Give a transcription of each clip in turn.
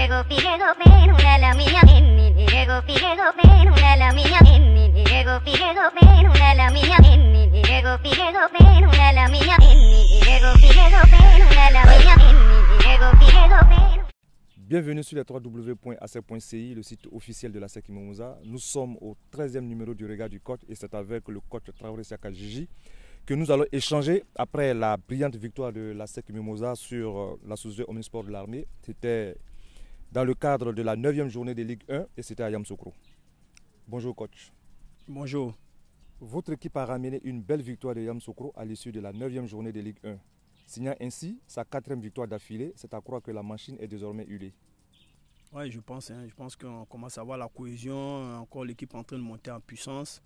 Diego Figuedo ven una la mía en Diego Figuedo ven una la mía en Diego Figuedo ven una la mía en Diego Figuedo ven una la mía en Diego Figuedo ven una la mía en Diego Figuedo ven. Bienvenue sur les www.asec.ci, le site officiel de l'ASEC Mimosa. Nous sommes au 13e numéro du regard du coach et c'est avec le coach Traoré Siaka Jiji que nous allons échanger après la brillante victoire de l'ASEC Mimosa sur la société Omnisport de l'armée. C'était dans le cadre de la 9e journée de Ligue 1 et c'était à Yamoussoukro. Bonjour coach. Bonjour. Votre équipe a ramené une belle victoire de Yamoussoukro à l'issue de la 9e journée de Ligue 1. Signant ainsi sa 4e victoire d'affilée, c'est à croire que la machine est désormais huilée. Oui, je pense qu'on commence à voir la cohésion, encore l'équipe en train de monter en puissance.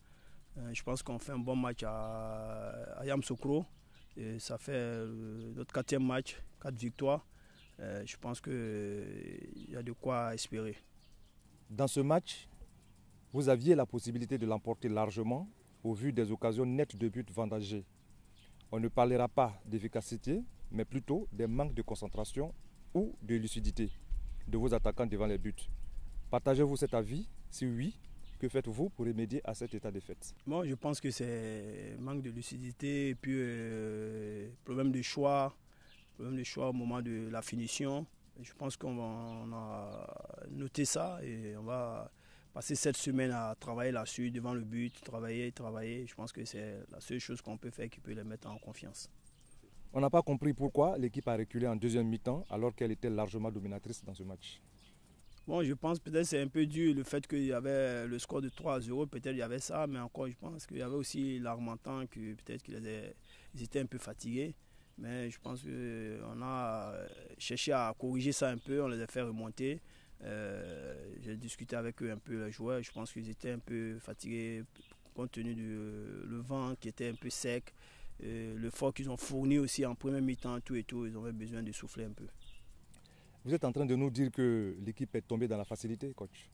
Je pense qu'on fait un bon match à Yamoussoukro. Ça fait notre 4e match, 4 victoires. Je pense qu'il y a de quoi espérer. Dans ce match, vous aviez la possibilité de l'emporter largement au vu des occasions nettes de but vendangées. On ne parlera pas d'efficacité, mais plutôt des manques de concentration ou de lucidité de vos attaquants devant les buts. Partagez-vous cet avis? Si oui, que faites-vous pour remédier à cet état de fait? Bon, je pense que c'est manque de lucidité et puis problème de choix au moment de la finition. Je pense qu'on a noté ça et on va passer cette semaine à travailler là-dessus, devant le but, travailler. Je pense que c'est la seule chose qu'on peut faire qui peut les mettre en confiance. On n'a pas compris pourquoi l'équipe a reculé en deuxième mi-temps alors qu'elle était largement dominatrice dans ce match. Bon, je pense peut-être c'est un peu dû le fait qu'il y avait le score de 3-0, peut-être il y avait ça, mais encore je pense qu'il y avait aussi l'Argentin que peut-être qu'ils étaient un peu fatigués. Mais je pense qu'on a cherché à corriger ça un peu, on les a fait remonter. J'ai discuté avec eux un peu, les joueurs. Je pense qu'ils étaient un peu fatigués compte tenu du vent qui était un peu sec. L'effort qu'ils ont fourni aussi en premier mi-temps, tout et tout, ils avaient besoin de souffler un peu. Vous êtes en train de nous dire que l'équipe est tombée dans la facilité, coach?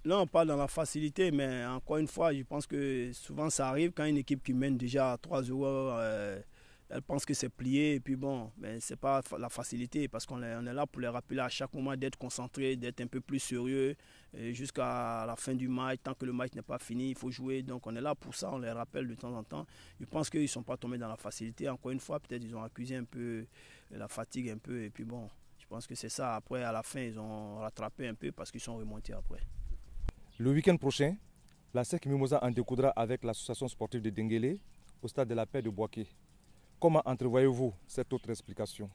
Non, pas dans la facilité, mais encore une fois, je pense que souvent ça arrive quand une équipe qui mène déjà 3-0, elle pense que c'est plié et puis bon, mais c'est pas la facilité parce qu'on est là pour les rappeler à chaque moment d'être concentré, d'être un peu plus sérieux jusqu'à la fin du match. Tant que le match n'est pas fini, il faut jouer. Donc on est là pour ça, on les rappelle de temps en temps. Je pense qu'ils ne sont pas tombés dans la facilité. Encore une fois, peut-être ils ont accusé un peu la fatigue un peu et puis bon, je pense que c'est ça. Après, à la fin, ils ont rattrapé un peu parce qu'ils sont remontés après. Le week-end prochain, l'ASEC Mimosa en découdra avec l'association sportive de Denguélé au stade de la paix de Boaké. Comment entrevoyez-vous cette autre explication?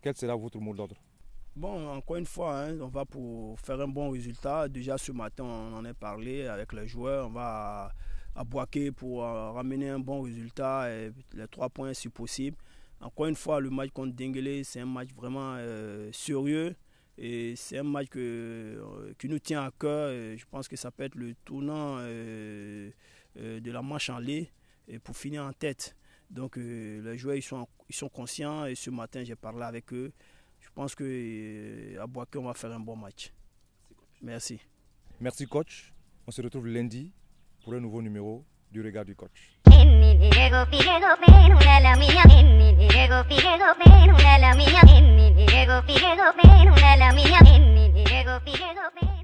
Quel sera votre mot d'ordre? Bon, encore une fois, on va pour faire un bon résultat. Déjà ce matin, on en a parlé avec les joueurs. On va à Boaké pour ramener un bon résultat et les 3 points si possible. Encore une fois, le match contre Denguélé, c'est un match vraiment sérieux. Et c'est un match qui nous tient à cœur. Et je pense que ça peut être le tournant de la marche en lait et pour finir en tête. Donc les joueurs ils sont conscients et ce matin j'ai parlé avec eux. Je pense qu'à Boaké on va faire un bon match. Merci. Merci coach. On se retrouve lundi pour un nouveau numéro du regard du coach. Diego Figuedo ven una la mía Diego Figuedo ven una la mía Diego Figuedo ven una la mía Diego Figuedo ven.